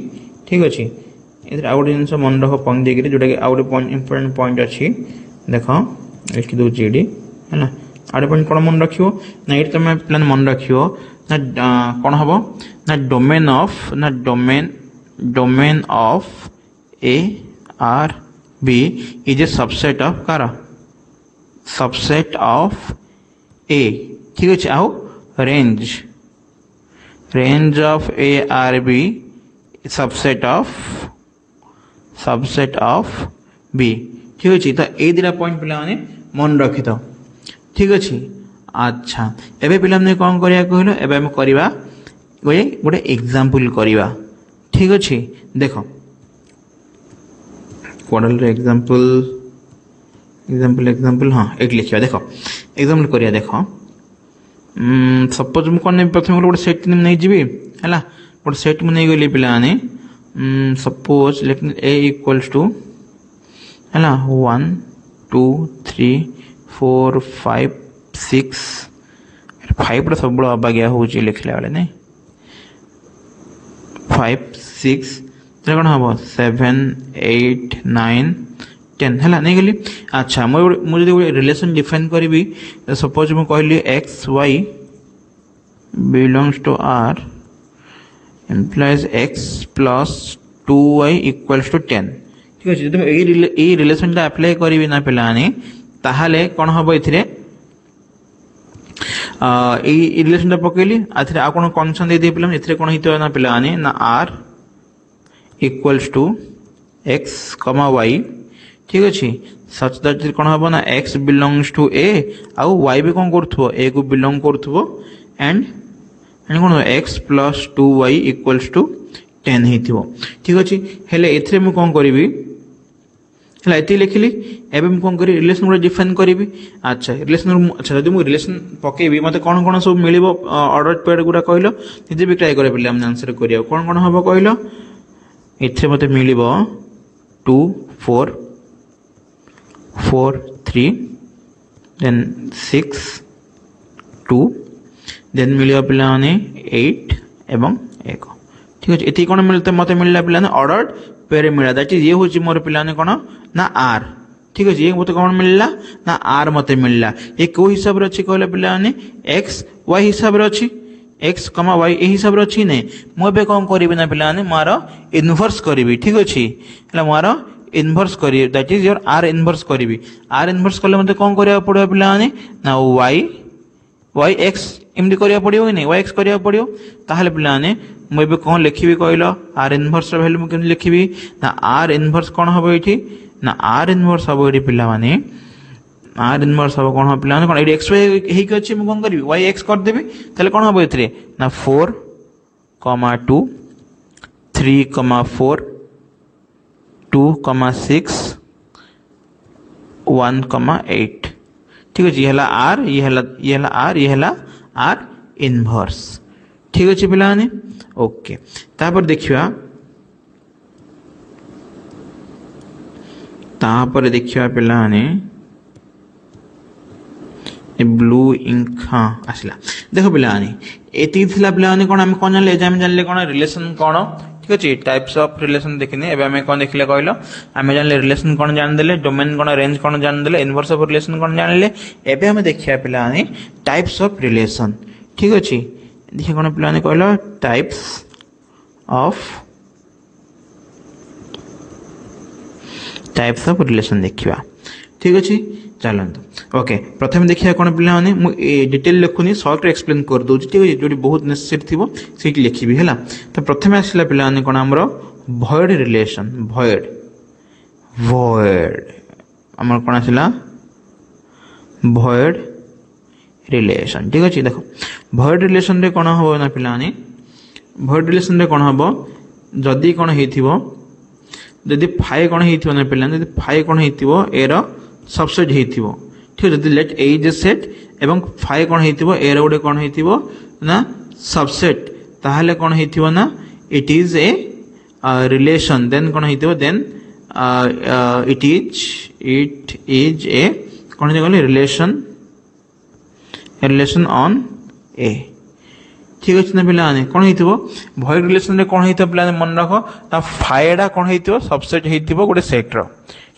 ठीक अच्छे ये आउ गए जिन मन रख पंग देकरी जोटा कि आउ गए इंपोर्टेंट पॉइंट अच्छी देख लिखी दूसरी ये है आउ पॉइंट कौन मन रख ना ये तुम पे मन रख ना कौन हम ना domain of A R B is a subset of कार सबसेट ऑफ ए ठीक अच्छे आउ range of A R B subset of B ठीक अच्छे तो ये दुटा पॉइंट पे मन रखी था ठीक अच्छे अच्छा एबे पिला हमने कौन करिया कहलो एबे हम करबा गोटे एग्जांपल करबा ठीक अच्छे देख क्वाड्रल रे एग्जांपल हाँ एक लिखा देख एग्जांपल करिया देख सपोज मु कौन प्रथम गोटे सेट नहीं जी है गोटे सेट मुझे गली पे suppose let a equals to है 1 2 3 4 5 6 5 सब बड़ा अबागिया हो लिखला बेले नहीं 5 6 कौन हम 7 8 9 10 है नहीं गली अच्छा मुझे गोटे रिलेशन डिफाइन करी सपोज मुझे कहली x y belongs to R implies x plus 2y equals to 10 ठीक अच्छे जो ये रिलेशन अप्लाई करी ना पे ताहले कौन हम ये रिलेशन पकईली आ कौन कन्डिशन दे दिए पे कौन होता ना पे ना are equals to x comma Y ठीक अच्छे सच दैट कौन हम ना एक्स बिलोंग्स टू ए आउ वाई भी कौन करो ए को बिलोंग करो एंड कौन x plus 2y equals to 10 हो ठीक अच्छे हेले एथरे मु कौन करी है ये लिखिली एवं कौन करी रिलेशन गुड़ा डिफाइन करी अच्छा रिलेशन अच्छा जब मुझे रिलेशन पकेबी मत कौन कौन सब मिल ऑर्डर पेड गुड़ा कहल निजे भी ट्राई कर आंसर करा कौन कौन हम कहल ये मत मिल 2 4 4 3 देन 6 2 देन मिल पे 8 एवं 1 ठीक अच्छे ये कौन मिलते मत मिलला पे ऑर्डर पेड मिला दैट इज ये हूँ मोर पे कौन ना आर ठीक अच्छे ये मत कौन मिलला ना आर मत मिलला ये कौ हिसाब से अच्छी कहले पे एक्स वाई हिसाब से अच्छी एक्स कमा वाई ए हिसाब से अच्छी नहीं मुझे कौन करी ना पे मार इनवर्स करी ठीक अच्छे मार इनवर्स करी that is your are inverse करी आर इनवर्स कले मत कौन करा पड़ो पे ना वाई एक्स एमती करा पड़ो कि नहीं वाई एक्स करा पड़ो ताहले पे मुझे कौन लिखी कहल आर इनवर्स वैल्यू मुझे लिखी ना आर इनवर्स कौन हम ये ना आर इनवर्स हम ये पे आर इनवर्स हम कौन हम पे कौन ये एक्स वाई अच्छे मुझे कौन करी वाई एक्स करदेवी ताले कौन हम ये ना 4 2 3 4 2 6 1 8 ठीक अच्छे ये आर ये आर ये आर इनवर्स ठीक अच्छे पे ओके तापर देखिया पे ब्लू इंक हाँ आसला देख पे ये पे कौन आम कौन जान जानले कौन रिलेशन कौन ठीक अच्छे टाइप्स ऑफ रिलेशन देखने एवं आम कौन देखले कहल आम जानले रिलेशन कौन जानदे डोमेन कौन रेंज कौन जानदे इनवर्स ऑफ रिलेशन कौन जानले एवं आम देखिए पे टाइप्स ऑफ रिलेशन ठीक अच्छे देखिए कौन पे कहल टाइप्स ऑफ रिलेशन देखा ठीक अच्छे चलते ओके प्रथम देखिए कौन पे डिटेल लिखुनी सर्ट एक्सप्लेन कर दूँ ठीक है जो बहुत नेसेसरी थी सीट लिखी है तो प्रथम आसला पे कौन आमर भॉइड रिलेशन भॉइड आमर कौन आसला भॉइड रिलेशन ठीक अच्छे देख भॉइड रिलेशन रे कौन हम ना पे भॉइड रिलेशन रे कौन हम जदि कौन होदी फाइ कौन हो पे फाइ कौन हो एर सबसेट हो ठीक है let a is a set एवं फाइ कौन हो एर गोटे कौन हो ना सबसेट ताहले कौन हो ना it is a relation then कौन हो देन इट इज ए कौन हो रिलेशन ऑन ए ठीक अच्छे ना पे कौन हो भॉइड रिलेशन रे कौन हो पे मन रख ना फाइडा कौन हो सबसेट हो गोटे सेट रो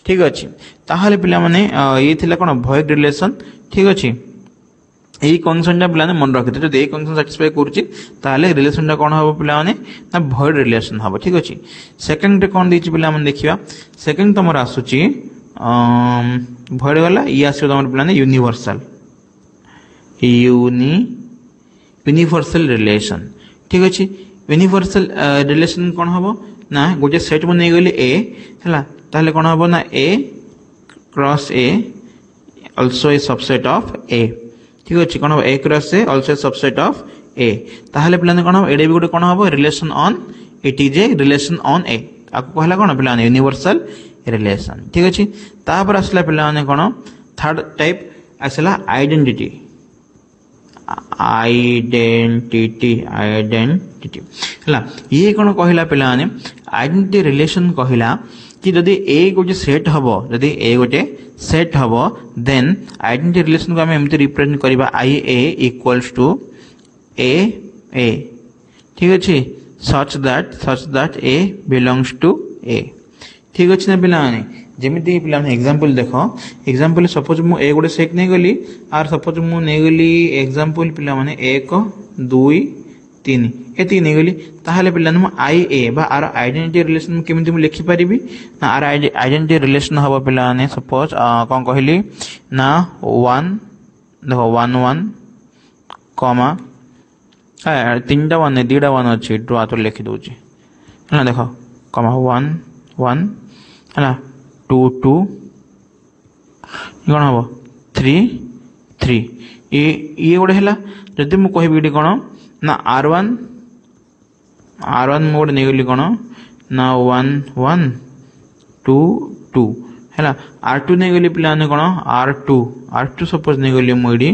ठीक अच्छे ताहले पिला माने ये थिला कौन भॉइड रिलेशन ठीक अच्छे यही कंडीशन पे मन रखी जो यही कंडीशन साटिस्फाई करें रिलेशन कौन हम पे ना भॉइड रिलेशन हम ठीक अच्छे सेकेंड कौन देती पे देखा सेकेंड तुम आसूची भॉइड गला ये आसो तुम पे यूनिवर्सल यूनिवर्सल रिलेशन ठीक अच्छे यूनिवर्सल रिलेशन कौन हम ना गोटे सेट में नहीं गली ए है ताहले कौन हम ना A cross A also a subset of A ठीक अच्छे कौन हम A cross A also a subset of A ताहले पे कौन हम एडे भी गोटे कौन हम relation on it is a relation on A आपको कहला कौन पे यूनिवर्सल रिलेशन ठीक अच्छे तापर आसला पे कौन थर्ड टाइप आसला आइडेंटिटी है ये कौन कहला पे आइडेंटिटी रिलेशन कहला कि जदि ए गोटे सेट हम जदि ए गोटे सेट हम देन आइडेंटिटी रिलेशन को आम एमती रिप्रेजेंट करवा आई ए इक्वल्स टू ए ठीक अच्छे such that a belongs to A ठीक अच्छे ना पे जमी पे एग्जांपल देख एग्जांपल सपोज मु ए गोटे सेट नहीं गली आर सपोज मु नहीं गली एग्जांपल पे माने 1 2 3 ये नहीं गली ताहले पे आई ए आर आइडेंटिटी रिलेशन केमिति मु लिखि परिबी ना आर आइडेंटिटी रिलेशन हबो पे सपोज कौन कहली ना 1 देखो 1 1 कमा तीनटा 1 दुईटा 1 अच्छी ड्रा तो लिखि दउची है देखो कमा 1 1 है 2 2 कौन हम 3 3 ये गोटे है जदि मु कहबी कौन ना R1 मोड नहीं गली कौन ना 1 1 2 2 है R2 नहीं गली पे कौन R2 सपोज नहीं गली मुझे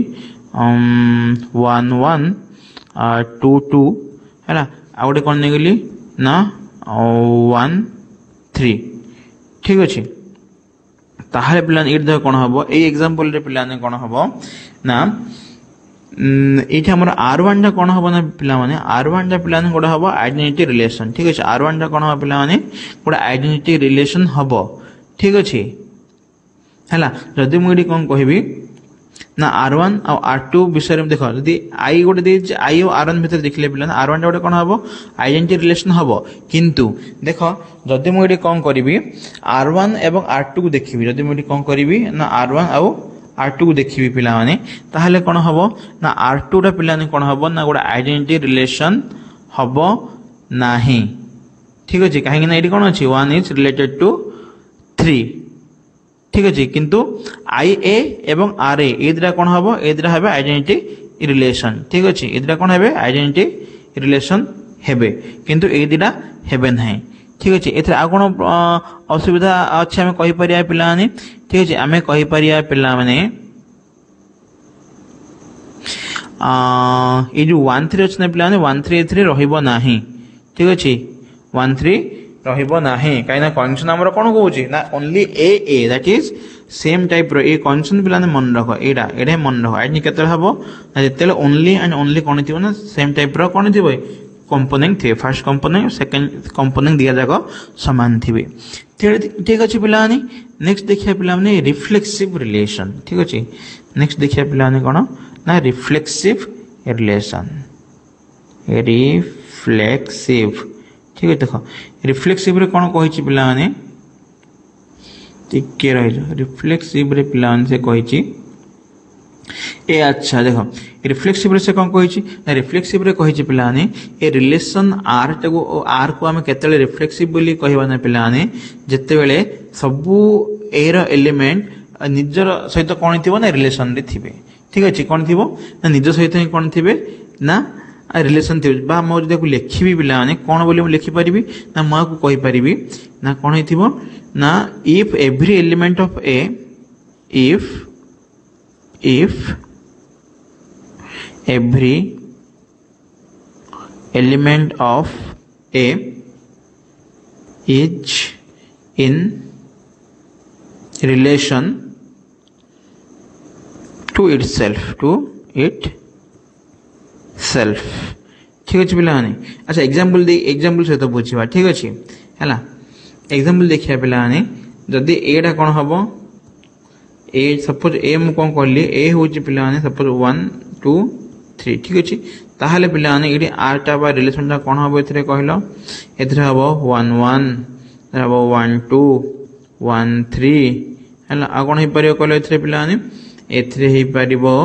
1 1 2 2 है आ गोटे कौन नहीं गली ना 1 3 ठीक अच्छे ताहले पे ये कौन हम ये एग्जांपल पे कौन हम ना ये R1 कौन हम ना पे R1 पे गोटे हम आइडेंटिटी रिलेशन ठीक अच्छे R1 कौन हम पे गोटे आइडेंटिटी रिलेशन हम ठीक अच्छे है जदि मुझे कौन कहबी ना R1 और R2 विषय में देख जदि आई गोटे दे आई और R1 भीतर देखले पे R1 गोटे कौन हम आइडेंटिटी रिलेशन हम किंतु देख जदि मुझे कौन करी R1 एवं R2 को देखी जदि मुझे कौन करी ना R1 और R2 को देखी पिला माने ताहले कौन हम ना R2 टा पिला कौन हम ना गोटे आइडेंटिटी रिलेशन हम नाही ठीक अच्छे कहीं ये कौन अच्छी 1 इज रिलेटेड टू 3 ठीक अच्छे किंतु आई ए एवं आर ए दुटा कौन हम ए दुटा हे आइडेंटिटी रिलेशन ठीक अच्छे ए दुटा कौन हे आइडेंटिटी रिलेशन हेबे किंतु ए दुटा हेबे ना ठीक अच्छे एथरे आ कौन असुविधा अच्छे आम कही परिया पिला माने ठीक अच्छे आम कही परिया पिला माने ये जो 1 3 अच्छे पिला माने 1 3 3 रहिबो नाही ठीक अच्छे 1 3 रहिबो नाही काई ना कंडीशन हमर कोन कहूची ना only a that is same type रो ए कंडीशन पिलाने मन रख एडा एडा मन रख आइडेंटिटी केते हबो ना जेतेले ओनली एंड ओनली कोन थिबो ना सेम टाइप रो कोन थिबो कंपोनेंट थे फर्स्ट कंपोनेंट सेकंड कंपोनेंट दिया जाको समान थिबे ठीक अछि पिलाने नेक्स्ट देखिया पिलाने रिफ्लेक्सिव रिलेशन ठीक अछि नेक्स्ट देखिया पिलाने कोन ना रिफ्लेक्सिव रिलेशन रिफ्लेक्सिव ठीक है देखो रिफ्लेक्सिव रे कोन कहि छि पिलाने ठीक के रहिलो रिफ्लेक्सिव रे पिलाने से कहि छि ए अच्छा देखो रिफ्लेक्सिव रे से कोन कहि छि रिफ्लेक्सिव रे कहि छि पिलाने ए रिलेशन आर को हम केतले रिफ्लेक्सिव बोली कहबा ना पिलाने जत्ते बेले सबु ए रो एलिमेंट निजर सहित कोन थिबो ना रिलेशन रे थिबे ठीक अछि कोन थिबो ना निज सहित कोन थिबे ना रिलेशन थिबे बा मो जदि लिखिबी पिलाने कोन बोली हम लिखि परिबी ना म को कहि परिबी ना कोन हिथिबो ना if every element of A if every element of A is in relation to itself ठीक अछि पिलाने अच्छा एग्जांपल सहित बुझिबा ठीक अछि हैला एग्जांपल देखिया पिलाने जदी एडा कोन हबो ए सपोज ए मु कोन करली ए होची पिलाने सपोज 1 2 3 ठीक अछि ताहाले पिलाने इडी आरटा बा रिलेशन ता कोन हबो एथरे कहलो एथरे हबो 1 1 हबो 1 2 1 3 हला आ कोन हे परियो कहलो एथरे पिलाने एथरे हे परिबो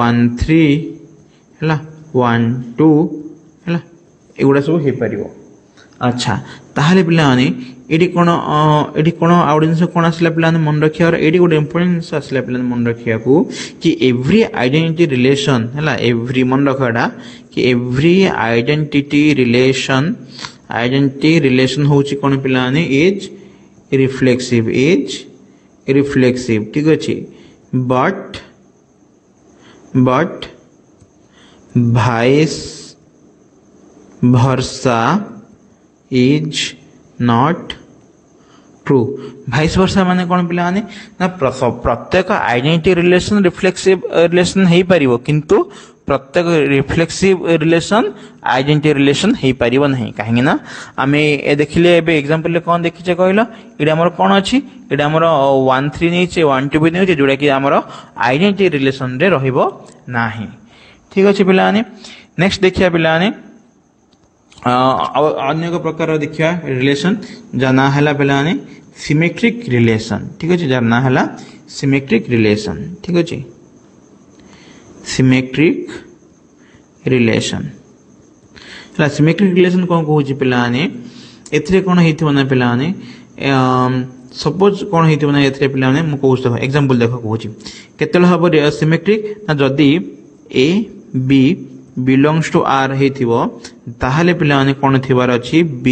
1 3 हला 1 2 हला एगुडा सब हे परिबो अच्छा ताहाले पिलाने एडी कोन ऑडियंस कोन आसला पिलाने मन रखिया और एडी गुड इंपोर्टेंस आसला पिलाने मन रखिया को कि एवरी आइडेंटिटी रिलेशन हला एवरी मन रखडा कि एवरी आइडेंटिटी रिलेशन होची कोन पिलाने इज रिफ्लेक्सिव ठीक अछि but vice versa is not true vice versa माने कोन पिलाने ना प्रत्येक आइडेंटिटी रिलेशन रिफ्लेक्सिव रिलेशन हेई परिबो किंतु प्रत्येक रिफ्लेक्सिव रिलेशन आइडेंटिटी रिलेशन हेई परिबो नहीं काहे ना आमे ए देखिले एबे एग्जांपल ले कोन देखिचे कहलो इडा हमर कोन अछि इडा हमर 1 3 नै छै 1 2 भी नै छै जोडा कि हमर आइडेंटिटी रिलेशन रे रहिबो नाही ठीक अछि पिलाने नेक्स्ट देखिया पिलाने अन्य प्रकार देखिया रिलेशन जाना हला पिलाने सिमेट्रिक रिलेशन ठीक अछि जाना हला सिमेट्रिक रिलेशन ठीक अछि सिमेट्रिक रिलेशन हला सिमेट्रिक रिलेशन कोन कहू छी पिलाने एथरे कोन हेथिबो ना पिलाने सपोज कोन हेथिबो ना एथरे पिलाने मु कहू छ एग्जांपल देखो कहू छी केतल हबो सिमेट्रिक ना जदी a b belongs to R हेथिबो ताहाले पिलाने कोन थिबार अछि B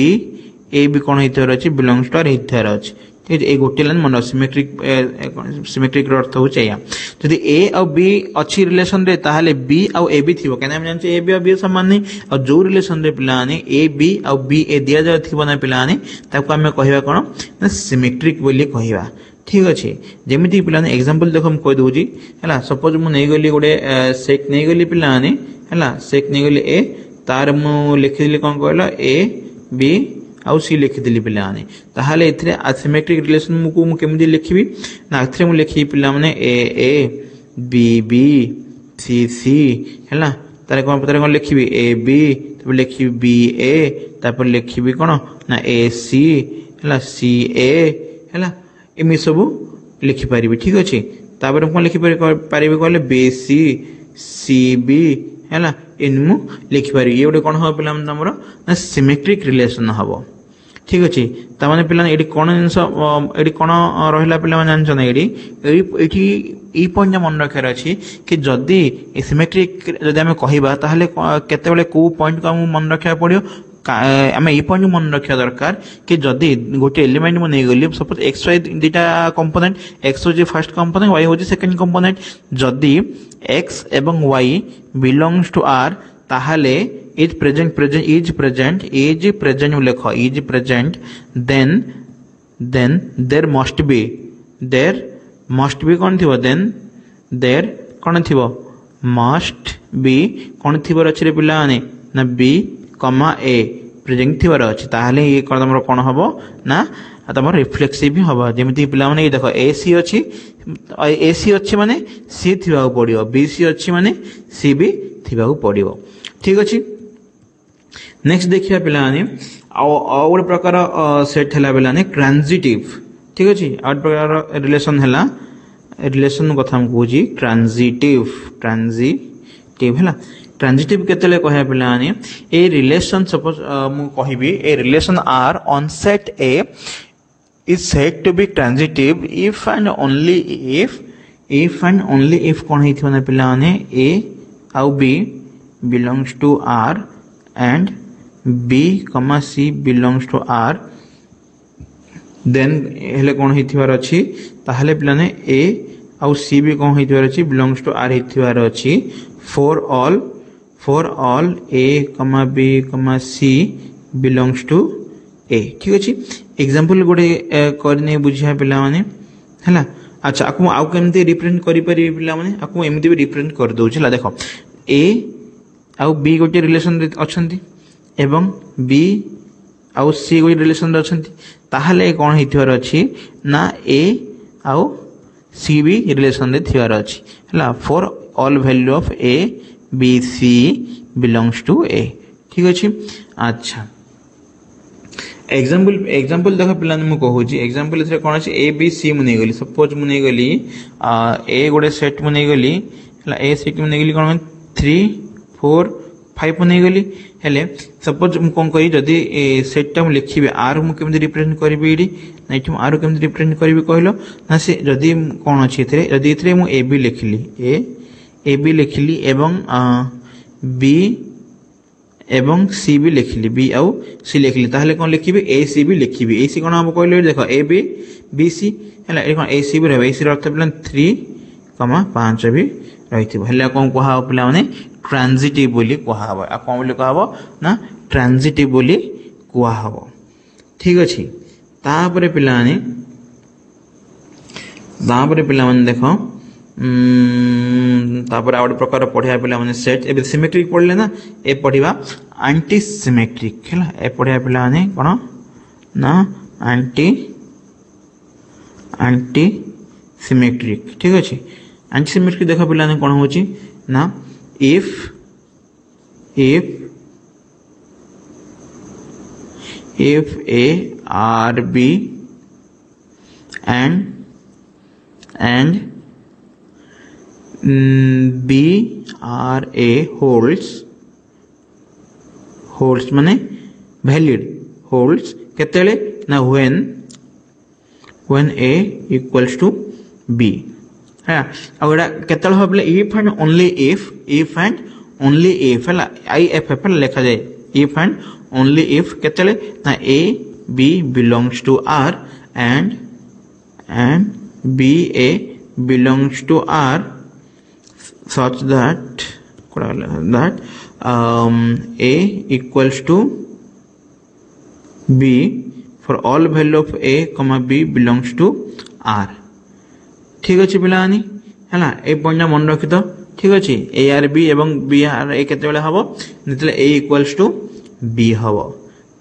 A B कोन हेथिबार अछि belongs to R हेथिबार अछि ठीक ए गोटे लाइन मन सिमेट्रिक रो अर्थ हो चाहिए जदी A और B अछि रिलेशन रे ताहाले B और A B थिबो केना हम जान A B और B समान नहीं और जो रिलेशन रे पिलाने A B और B A दिया जा थिबो ना पिलाने ताको हम कहबा कोन ना सिमेट्रिक बोली कहबा ठीक अछि जेमिति पिलाने एग्जांपल देखो हम कह दोजी हला सपोज मु नै गली गोटे सेक नै गली पिलाने हला सेक नै गली ए तार मु लिखि दिली कोन कहला A B आउ सी लिखि दिली पिलाने ताहाले इथरे असिमेट्रिक रिलेशन मु केमिति लिखिबी ना इथरे मु लिखि पिला माने A A B B C C हला तारे कोन लिखिबी A B तब लिखिबी B A तापर लिखिबी कोन ना A C हला C A हला एमि सब लिखि परिबी ठीक अछि तापर कोन लिखि परिबी कहले B C C B हला इनमु लिखि परिबी ये गोटे कोन हो पिला हमरो ना सिमेट्रिक रिलेशन हबो ठीक अछि ता माने पिला एडी कोन एडी कोन रहिला पिला माने जानछ ना एडी ई पॉइंट मन रखर अछि कि जदी सिमेट्रिक जदी हम कहिबा ताहले केते बेले को पॉइंट को हम मन रखया पड़ियो आमे ई पॉइंट मन रखया दरकार कि जदी गोटे एलिमेंट म नै गली सपोज x y दिटा कंपोनेंट x हो जे फर्स्ट कंपोनेंट y हो जे सेकंड कंपोनेंट जदी x एवं y बिलोंग्स टू r ताहाले is present लेखो is present then there must be कौन थी देन देर कौन थी मस्ट बी कौन थी अच्छे पिलाने ना बी कमा ए प्रेजेंट थी अच्छे ताहले ये तुम कौन हम ना तुम रिफ्लेक्सिव भी हम जमी पे देख एसी अच्छी एसी अच्छी माने सी थी पड़ो बीसी अच्छी माने सी भी थी पड़ो ठीक अच्छे नेक्स्ट देखिए पे गोटे प्रकार सेट है पे ट्रांजिटिव ठीक अच्छे आ प्रकार रिलेशन है रिलेशन कथा कहूँ ट्रांजिटिव ट्रांजिटिव है ट्रांजिटिव केतले कहे पे ए रिलेशन सपोज मु कहबी a relation R on set A is said to be transitive if and only if कौन है ना पिलाने a आउ b belongs to r and b c belongs to r then हेले कौन हिथिवार अछि ताहले पिलाने a आउ c भी कौन हिथिवार अछि belongs to r हिथिवार अछि for all a b c belongs to a ठीक अछि एग्जांपल गोटे करने बुझिया पिला माने हैला अच्छा आपको आउ केमते रिप्रेजेंट करि परिबे पिला माने आपको एमती भी रिप्रेजेंट कर दउ छला देखो a आउ b गोटे रिलेशन अछंती एवं b आउ c गोटे रिलेशन अछंती ताहले कोन हिथिवार अछि ना a आउ c भी रिलेशन रे थिवार अछि हैला for all value of a b c belongs to a ठीक अछि अच्छा एग्जांपल देख पे मुझे एग्जांपल कौन अच्छे ए बी सी मुझे गली सपोज मुझे गली ए गोटे सेट मुझे गली ए सेट मुझे गली कौन 3 4 5 मुझे गली हेले सपोज मुझे कौन करी जदि सेटा मुझे लिखी आर मुझे रिप्रेजेंट करी ये आर के रिप्रेजेंट करी कहल ना से जदि कौन अच्छी जदि मुझे ए बी लिखिली ए बी लिखिली एवं बी एवं सी भी लिखिली बी आउ सी लिखिली ताहले कौन लिखी ए सी भी लिखी ए सी कौन हम कहले देख ए बी बी सी है ये कौन ए सी भी रही ए सी अर्थ पे 3 5 भी रही है कौन कह पे मैंने ट्रांजिटिव बोली कहब आ कौन बोली कहब ना ट्रांजिटिव बोली कहब ठीक अच्छे तापर पे देख तापर आ प्रकार पढ़िया पे सेट ए सिमेट्रिक पढ़ले ना ए पढ़ा एंटी सिमेट्रिक है ए पढ़िया पे कौन ना एंटी सिमेट्रिक ठीक अच्छे एंटी सिमेट्रिक देख पे कौन हो ना if a R b and B R A holds माने valid holds केतेले ना when A equals to B है और केतेले हो बोले if and only if है IF पे लिखा जाए if and only if केतेले ना A B belongs to R and B A belongs to R such that A equals to B for all value of A comma B belongs to R ठीक अच्छे पिलानी है ना ए point मन रखी तो ठीक अच्छे ए आर बी एवं बी आर ए केते बेले हबो नितले ए इक्वल्स टू बी हबो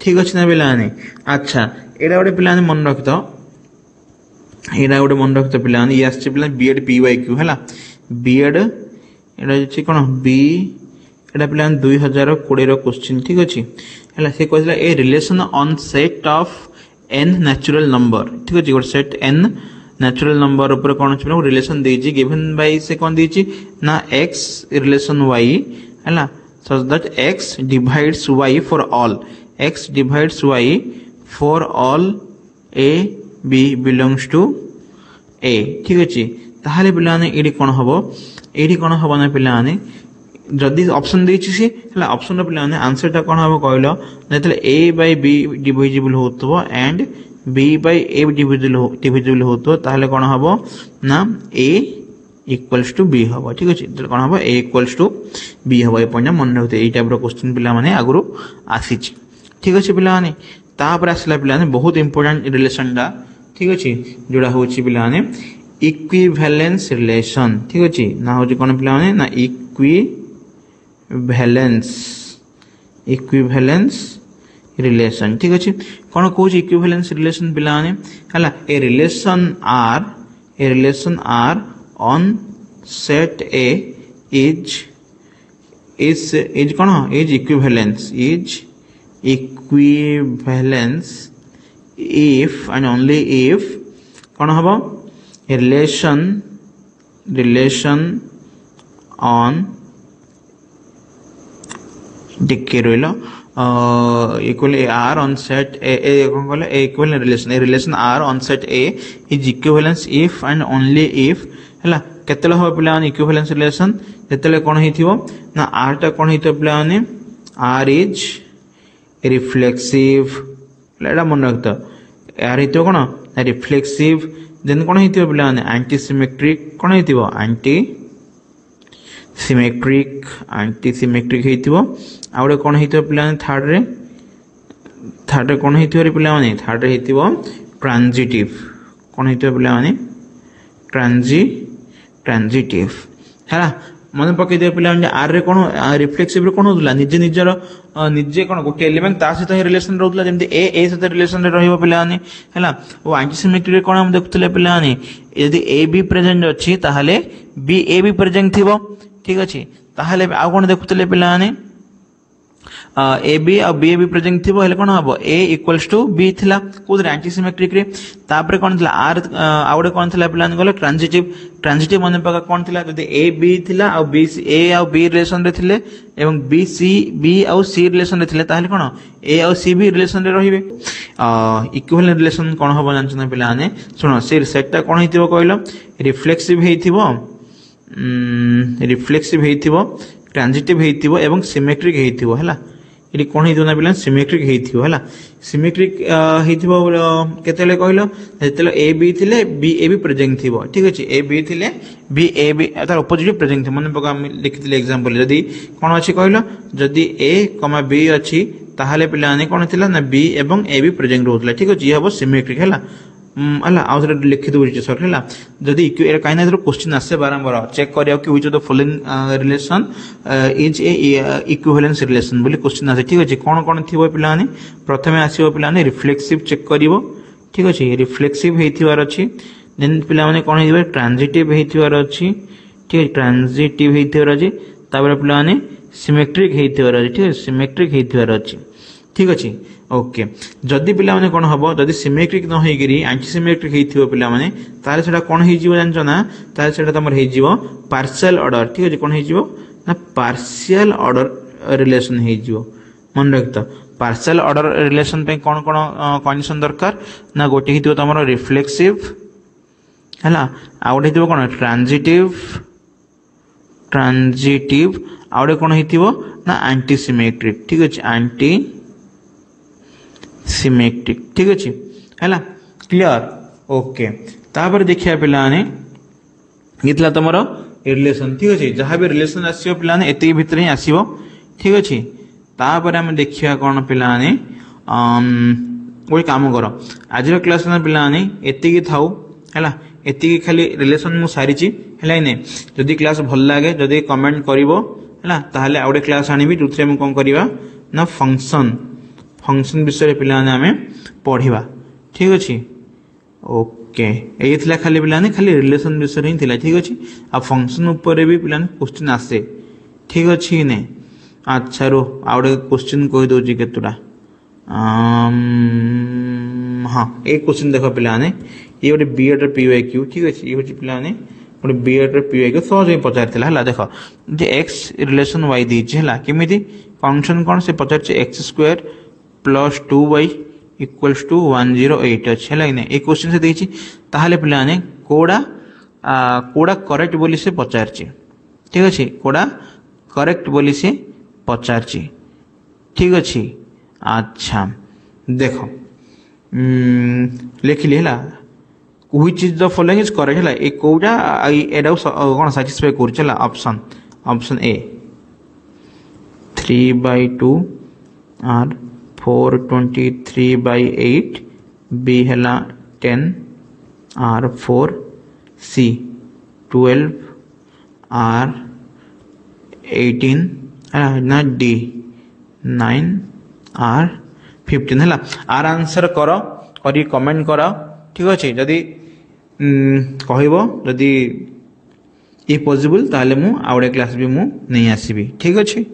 ठीक अच्छे ना पिलानी अच्छा एडा गोटे पिलानी मन रखी तो एडा गोटे मन रखी तो पिलानी ये आछे पिलानी बीएड पीवाईक्यू हैला बीएड एडा जे कोन बी एडा पिलानी 2020 रो क्वेश्चन ठीक अच्छे हैला से कहला a relation on set of n natural number ठीक अच्छे गोटे सेट n नेचुरल नंबर ऊपर कौन अच्छे रिलेशन देजी गिवन बाय से कौन देजी ना x रिलेशन y हैला such that x divides y for all x divides y for all a b belongs to a ठीक अच्छे ताहले पिलाने एडी कौन हबो एडी कौन हबो ना पिलाने जदि ऑप्शन देछि से हैला ऑप्शन रो पिलाने आंसर ता कौन हबो कहलो जेतले a by b डिविजिबल होतबो and b by a divisible होतो ताहले कौन हबो ना a इक्वल्स टू b हबो ठीक अछि त कौन हबो a इक्वल्स टू b हबो ए पॉइंट मन रखते एई टाइप रो क्वेश्चन पिला माने आगुरु आसीछि ठीक अछि पिला माने तापर आसला पिला माने बहुत इंपोर्टेंट रिलेशन डा ठीक अछि जोड़ा होछि पिला माने इक्विभैलेंस रिलेशन ठीक अच्छे ना हूँ कौन पे ना इक्विभैलेंस रिलेशन ठीक अच्छे कौन कौन इक्विभैलेंस रिलेशन पे है a relation R on set A is कौन is equivalence if and only if कौन हम relation on डिके रही equal r on set a कौन कहले equivalent relation r on set a is equivalence if and only if है केतले हम पे इक्विवेलेंस रिलेशन जिते कौन हो ना r टा कौन हो पे r इज रिफ्लेक्सिव एटा मन रखता यार हित कौन रिफ्लेक्सिव देन कौन हो पे एंटीसिमेट्रिक कौन हो एंटीसिमेट्रिक हो आउे कौन हो पे थर्ड रे कौन हो पे थर्ड रे हो ट्रांजिटिव कौन हो पे ट्रांजिटिव है मन पकई पे आर रे कौन रिफ्लेक्सिव रे कौन होता निजे निजर निजे कौन गोटे एलिमेंट ता सहित ही रिलेशन रोला जमी ए सहित रिलेशन रे रहिबो पिलाने हैला ओ एंटीसिमेट्रिक रे कौन हम देखुतले पिलाने यदि ए बी प्रेजेंट अछि ताहाले बी ए बी प्रेजेंट थिबो ठीक अछि ताहाले आ कौन देखुतले पिलाने ए बी और बी ए बी प्रेजेंट थी कौन हम ए इक्वल्स टू बी थिला कौन एंटीसिमेट्रिक रे तापर कौन थिला आर आउडे कौन थिला पिलान गले ट्रांजिटिव मन पका कौन थिला जदि ए बी थिला और बी ए और बी रिलेशन रे थिले एवं बी और सी रिलेशन रे थिले ताहले कौन ए और सी बी रिलेशन रे रहिबे इक्विवेलेंट रिलेशन कौन हम जानछन पिलाने सुनो से सेटटा कौन हिथिबो कहलो रिफ्लेक्सिव हेइथिबो ट्रांजिटिव हेइथिबो एवं सिमेट्रिक हेइथिबो हैला ये कौन हो ना सिमेट्रिक है सिमेट्रिक केतले कहलो जेतले ए बी थिले बी ए बी प्रेजेंट थिबो ठीक अछि ए बी थिले बी ए बी तार ऑपोजिट प्रेजेंट थि मन पका हम लिखितले एग्जांपल जदी कोन अछि कहलो जदी ए कमा बी अछि ताहाले पिलाने कोन थिला ना बी एवं ए बी प्रेजेंट होतला ठीक अछि हबो सिमेट्रिक हैला अला आउ जरा लिखि दउ सर हैला जदी ए काइना जरो क्वेश्चन आसे बारंबार चेक करियो कि which of the following relation is a equivalence relation बोली क्वेश्चन आसे ठीक अछि कोन कोन थिबो पिलाने प्रथमे आसीबो पिलाने रिफ्लेक्सिव चेक करिवो ठीक अछि रिफ्लेक्सिव हेथिवार अछि देन पिला माने कोन हेथिबो ट्रांजिटिव हेथिवार अछि ठीक अछि ट्रांजिटिव हेथिवार अछि तापर पिला माने सिमेट्रिक हेथिवार अछि ठीक अछि सिमेट्रिक हेथिवार अछि ठीक अछि ओके जदि पिला माने कोन हबो जदि सिमेट्रिक न होई गिरी एंटीसिमेट्रिक हेथिबो पिला माने ताले सेटा कोन हेइ जिवो जानछो ना ताले सेटा तमर हेइ जिवो पार्शियल ऑर्डर ठीक अछि कोन हेइ जिवो ना पार्शियल ऑर्डर रिलेशन हेइ जिवो मन रखता पार्शियल ऑर्डर रिलेशन पे कोन कोन कंडीशन दरकार ना गोटे हेतिबो तमर रिफ्लेक्सिव हैला आउटे हेतिबो कोन ट्रांजिटिव आउटे कोन हेतिबो ना एंटीसिमेट्रिक ठीक अछि एंटी सिमेट्रिक ठीक अच्छे है क्लियर ओके तापर देखिया पिलाने इतला तुम रिलेशन ठीक अच्छे जहाँ भी रिलेशन आसो पिलाने एति भितर ही आसो ठीक अच्छे तापर आम देखिया कौन पिलाने गोटे काम कर आज क्लास पिलाने एति थाऊ है एति खाली रिलेशन मु सारी है जदि क्लास भल लगे जदि कमेंट करिवो है ताहले आउटे क्लास आनिबि जोथरे हम कोन करिवा ना फंक्शन विषय पिलाने आमे पढ़िबा ठीक अछि ओके एई थिला खाली पिलाने खाली रिलेशन विषय ही थिला ठीक अछि आ फंक्शन ऊपर भी पिलाने क्वेश्चन आसे ठीक अछि ने अच्छा रो आउडे क्वेश्चन कहि दोजी केतुडा हां एक क्वेश्चन देखो पिलाने ये गोटे बीएड पीवाईक्यू ठीक अछि ये होछि पिलाने गोटे बीएड पीवाईक्यू सहज ही पचारथिला हला देखो जे x रिलेशन y दी हला केमिति फंक्शन कोन से पचार x square plus 2y equals to 108 अच्छे है एक क्वेश्चन से देखी ताहले पिलाने कोड़ा करेक्ट बोली से पचार ठीक अच्छे कोड़ा करेक्ट बोली से पचार ठीक अच्छे अच्छा देखो लिखिली है which is the following is correct है एक कोड़ा एडा कौन सैटिस्फाई कर ऑप्शन ए 3/2 आर 423/8 बी है 10 R 4 सी 12 आर 18 ना डी 9 आर 15 है आर आंसर कर कमेंट कर ठीक अच्छे जदि कहब जदि ये पॉसिबल ताले मु आउटे क्लास भी मु नहीं आसबी ठीक अच्छे।